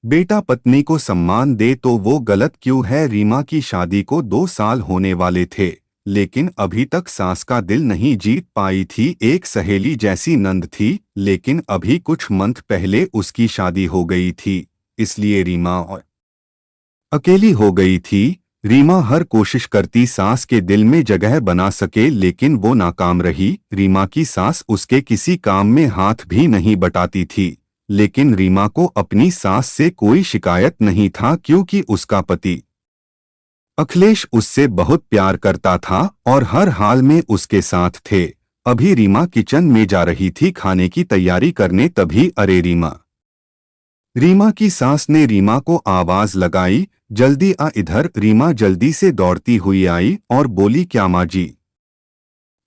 बेटा पत्नी को सम्मान दे तो वो गलत क्यों है। रीमा की शादी को 2 साल होने वाले थे, लेकिन अभी तक सास का दिल नहीं जीत पाई थी। एक सहेली जैसी नंद थी, लेकिन अभी कुछ मंथ पहले उसकी शादी हो गई थी, इसलिए रीमा और अकेली हो गई थी। रीमा हर कोशिश करती सास के दिल में जगह बना सके, लेकिन वो नाकाम रही। रीमा की सास उसके किसी काम में हाथ भी नहीं बटाती थी, लेकिन रीमा को अपनी सास से कोई शिकायत नहीं था, क्योंकि उसका पति अखिलेश उससे बहुत प्यार करता था और हर हाल में उसके साथ थे। अभी रीमा किचन में जा रही थी खाने की तैयारी करने, तभी अरे रीमा, रीमा की सास ने रीमा को आवाज लगाई, जल्दी आ इधर। रीमा जल्दी से दौड़ती हुई आई और बोली, क्या माँ जी?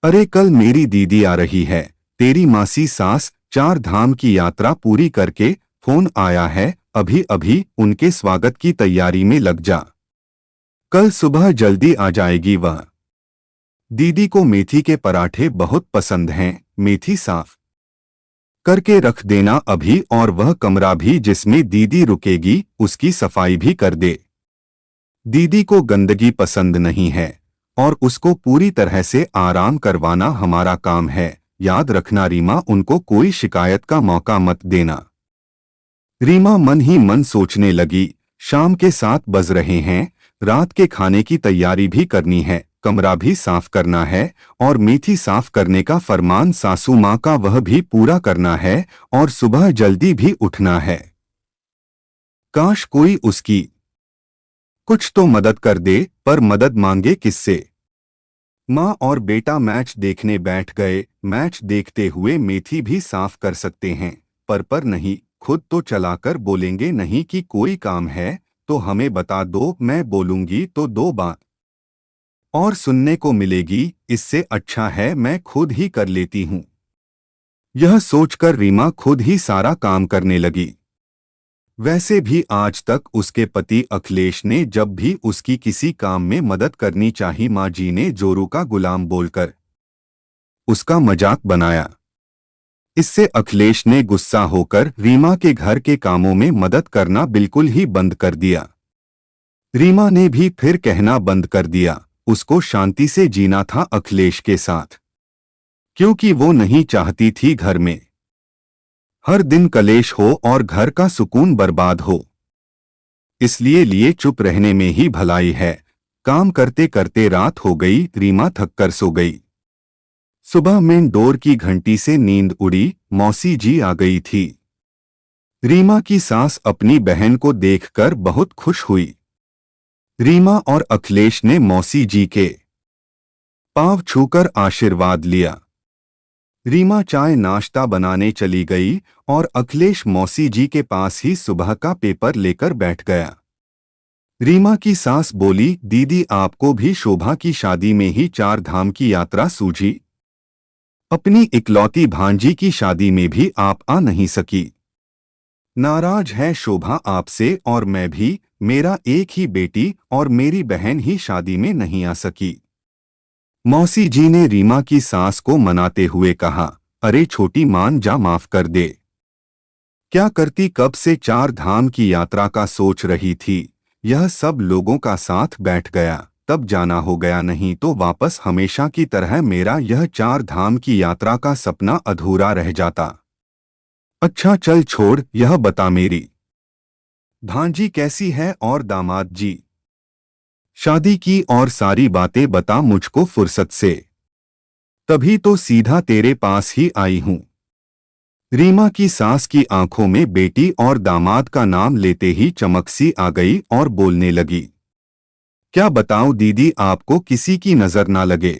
अरे कल मेरी दीदी आ रही है, तेरी मासी सास, 4 धाम की यात्रा पूरी करके फोन आया है, अभी अभी उनके स्वागत की तैयारी में लग जा, कल सुबह जल्दी आ जाएगी वह। दीदी को मेथी के पराठे बहुत पसंद हैं, मेथी साफ करके रख देना अभी, और वह कमरा भी जिसमें दीदी रुकेगी उसकी सफाई भी कर दे। दीदी को गंदगी पसंद नहीं है और उसको पूरी तरह से आराम करवाना हमारा काम है, याद रखना रीमा, उनको कोई शिकायत का मौका मत देना। रीमा मन ही मन सोचने लगी, शाम के 7 बज रहे हैं, रात के खाने की तैयारी भी करनी है, कमरा भी साफ करना है, और मेथी साफ करने का फरमान सासू माँ का वह भी पूरा करना है, और सुबह जल्दी भी उठना है। काश कोई उसकी कुछ तो मदद कर दे, पर मदद मांगे किससे। माँ और बेटा मैच देखने बैठ गए। मैच देखते हुए मेथी भी साफ कर सकते हैं, पर नहीं, खुद तो चलाकर बोलेंगे नहीं कि कोई काम है तो हमें बता दो, मैं बोलूंगी तो 2 बात और सुनने को मिलेगी, इससे अच्छा है मैं खुद ही कर लेती हूँ। यह सोचकर रीमा खुद ही सारा काम करने लगी। वैसे भी आज तक उसके पति अखिलेश ने जब भी उसकी किसी काम में मदद करनी चाहिए, माँ जी ने जोरू का गुलाम बोलकर उसका मजाक बनाया। इससे अखिलेश ने गुस्सा होकर रीमा के घर के कामों में मदद करना बिल्कुल ही बंद कर दिया। रीमा ने भी फिर कहना बंद कर दिया, उसको शांति से जीना था अखिलेश के साथ, क्योंकि वो नहीं चाहती थी घर में हर दिन कलेश हो और घर का सुकून बर्बाद हो। इसलिए लिए चुप रहने में ही भलाई है। काम करते करते रात हो गई, रीमा थककर सो गई। सुबह मेन डोर की घंटी से नींद उड़ी, मौसी जी आ गई थी। रीमा की सास अपनी बहन को देखकर बहुत खुश हुई। रीमा और अखिलेश ने मौसी जी के पांव छूकर आशीर्वाद लिया। रीमा चाय नाश्ता बनाने चली गई और अखिलेश मौसी जी के पास ही सुबह का पेपर लेकर बैठ गया। रीमा की सास बोली, दीदी आपको भी शोभा की शादी में ही 4 धाम की यात्रा सूझी, अपनी इकलौती भांजी की शादी में भी आप आ नहीं सकी। नाराज है शोभा आपसे, और मैं भी, मेरा एक ही बेटी और मेरी बहन ही शादी में नहीं आ सकी। मौसी जी ने रीमा की सास को मनाते हुए कहा, अरे छोटी मान जा, माफ कर दे। क्या करती, कब से 4 धाम की यात्रा का सोच रही थी। यह सब लोगों का साथ बैठ गया, तब जाना हो गया, नहीं तो वापस हमेशा की तरह मेरा यह 4 धाम की यात्रा का सपना अधूरा रह जाता। अच्छा चल छोड़, यह बता मेरी भांजी कैसी है और दामाद जी, शादी की और सारी बातें बता मुझको फुर्सत से, तभी तो सीधा तेरे पास ही आई हूं। रीमा की सास की आंखों में बेटी और दामाद का नाम लेते ही चमक सी आ गई और बोलने लगी, क्या बताऊं दीदी, आपको किसी की नजर ना लगे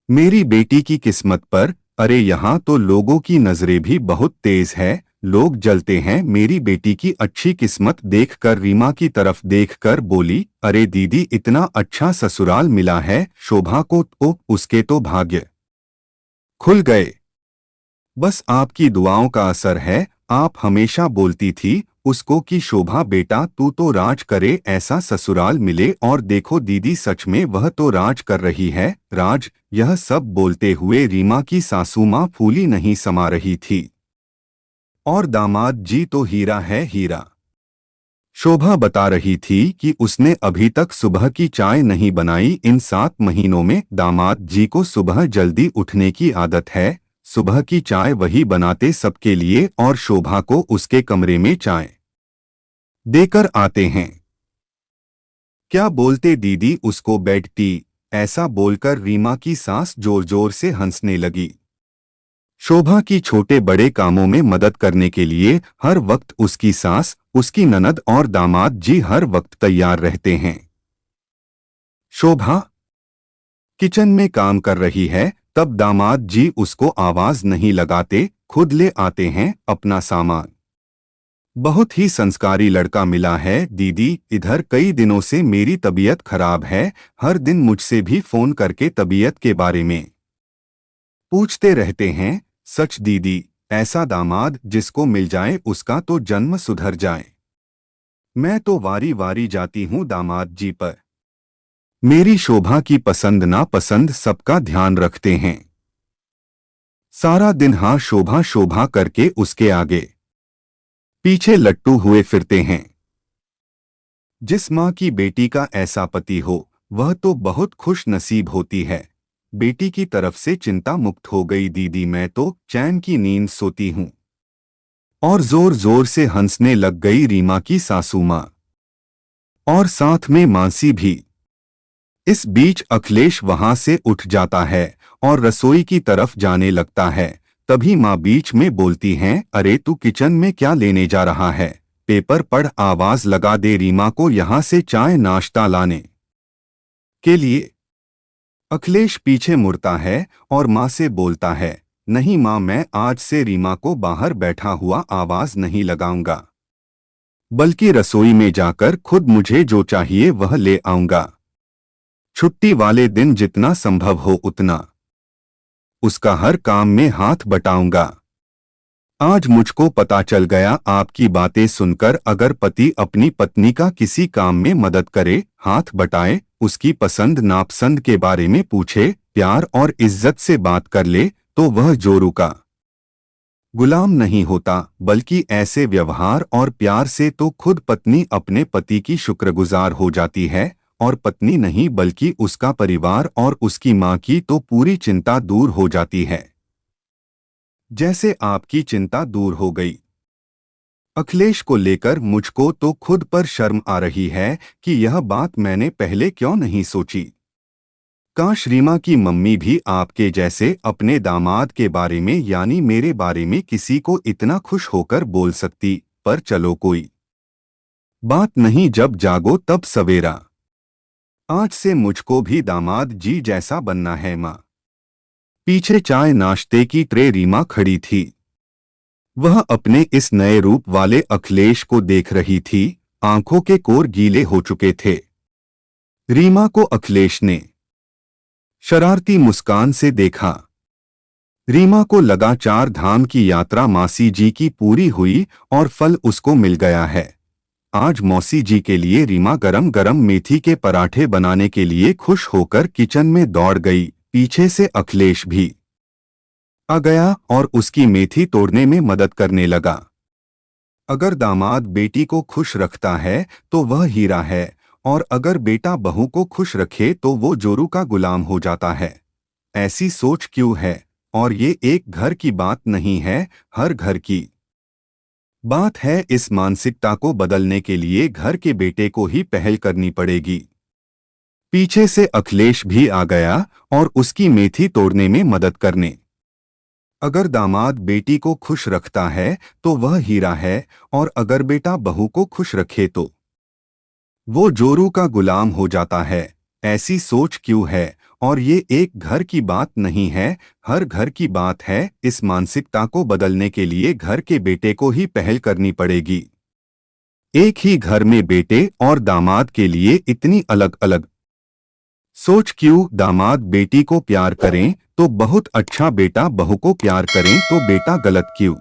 मेरी बेटी की किस्मत पर। अरे यहाँ तो लोगों की नजरें भी बहुत तेज है, लोग जलते हैं। मेरी बेटी की अच्छी किस्मत देखकर रीमा की तरफ देखकर बोली, अरे दीदी, इतना अच्छा ससुराल मिला है शोभा को, तो उसके तो भाग्य खुल गए। बस आपकी दुआओं का असर है। आप हमेशा बोलती थी उसको कि शोभा बेटा तू तो राज करे, ऐसा ससुराल मिले, और देखो दीदी सच में वह तो राज कर रही है। राज, यह सब बोलते हुए रीमा की सासू माँ फूली नहीं समा रही थी। और दामाद जी तो हीरा है हीरा। शोभा बता रही थी कि उसने अभी तक सुबह की चाय नहीं बनाई। इन 7 महीनों में दामाद जी को सुबह जल्दी उठने की आदत है। सुबह की चाय वही बनाते सबके लिए और शोभा को उसके कमरे में चाय देकर आते हैं। क्या बोलते दीदी, उसको बेड टी, ऐसा बोलकर रीमा की सास जोर जोर से हंसने लगी। शोभा की छोटे बड़े कामों में मदद करने के लिए हर वक्त उसकी सास, उसकी ननद और दामाद जी हर वक्त तैयार रहते हैं। शोभा किचन में काम कर रही है, तब दामाद जी उसको आवाज नहीं लगाते, खुद ले आते हैं अपना सामान। बहुत ही संस्कारी लड़का मिला है दीदी। इधर कई दिनों से मेरी तबीयत खराब है, हर दिन मुझसे भी फोन करके तबीयत के बारे में पूछते रहते हैं। सच दीदी, ऐसा दामाद जिसको मिल जाए उसका तो जन्म सुधर जाए। मैं तो वारी वारी जाती हूँ दामाद जी पर। मेरी शोभा की पसंद नापसंद सबका ध्यान रखते हैं। सारा दिन हाँ शोभा शोभा करके उसके आगे पीछे लट्टू हुए फिरते हैं। जिस माँ की बेटी का ऐसा पति हो वह तो बहुत खुश नसीब होती है। बेटी की तरफ से चिंता मुक्त हो गई दीदी, मैं तो चैन की नींद सोती हूँ। और जोर जोर से हंसने लग गई रीमा की सासू माँ, और साथ में मासी भी। इस बीच अखिलेश वहां से उठ जाता है और रसोई की तरफ जाने लगता है। तभी माँ बीच में बोलती हैं, अरे तू किचन में क्या लेने जा रहा है? पेपर पढ़, आवाज लगा दे रीमा को यहाँ से चाय नाश्ता लाने के लिए। अखिलेश पीछे मुड़ता है और माँ से बोलता है, नहीं माँ, मैं आज से रीमा को बाहर बैठा हुआ आवाज नहीं लगाऊंगा, बल्कि रसोई में जाकर खुद मुझे जो चाहिए वह ले आऊंगा। छुट्टी वाले दिन जितना संभव हो उतना उसका हर काम में हाथ बटाऊंगा। आज मुझको पता चल गया, आपकी बातें सुनकर अगर पति अपनी पत्नी का किसी काम में मदद करे, हाथ बटाए, उसकी पसंद नापसंद के बारे में पूछे, प्यार और इज्जत से बात कर ले, तो वह जोरू का गुलाम नहीं होता, बल्कि ऐसे व्यवहार और प्यार से तो खुद पत्नी अपने पति की शुक्रगुजार हो जाती है। और पत्नी नहीं बल्कि उसका परिवार और उसकी माँ की तो पूरी चिंता दूर हो जाती है, जैसे आपकी चिंता दूर हो गई। अखिलेश को लेकर मुझको तो खुद पर शर्म आ रही है कि यह बात मैंने पहले क्यों नहीं सोची। काश रीमा की मम्मी भी आपके जैसे अपने दामाद के बारे में यानी मेरे बारे में किसी को इतना खुश होकर बोल सकती। पर चलो कोई बात नहीं, जब जागो तब सवेरा। आज से मुझको भी दामाद जी जैसा बनना है माँ। पीछे चाय नाश्ते की ट्रे रीमा खड़ी थी। वह अपने इस नए रूप वाले अखिलेश को देख रही थी। आंखों के कोर गीले हो चुके थे। रीमा को अखिलेश ने शरारती मुस्कान से देखा। रीमा को लगा 4 धाम की यात्रा मासी जी की पूरी हुई और फल उसको मिल गया है। आज मौसी जी के लिए रीमा गरम गरम मेथी के पराठे बनाने के लिए खुश होकर किचन में दौड़ गई। पीछे से अखिलेश भी आ गया और उसकी मेथी तोड़ने में मदद करने लगा। अगर दामाद बेटी को खुश रखता है तो वह हीरा है, और अगर बेटा बहू को खुश रखे तो वो जोरू का गुलाम हो जाता है। ऐसी सोच क्यों है? और ये एक घर की बात नहीं है, हर घर की बात है। इस मानसिकता को बदलने के लिए घर के बेटे को ही पहल करनी पड़ेगी। पीछे से अखिलेश भी आ गया और उसकी मेथी तोड़ने में मदद करने। अगर दामाद बेटी को खुश रखता है तो वह हीरा है, और अगर बेटा बहू को खुश रखे तो वो जोरू का गुलाम हो जाता है। ऐसी सोच क्यों है? और ये एक घर की बात नहीं है, हर घर की बात है। इस मानसिकता को बदलने के लिए घर के बेटे को ही पहल करनी पड़ेगी। एक ही घर में बेटे और दामाद के लिए इतनी अलग अलग सोच क्यों? दामाद बेटी को प्यार करें तो बहुत अच्छा, बेटा बहू को प्यार करें तो बेटा गलत क्यों?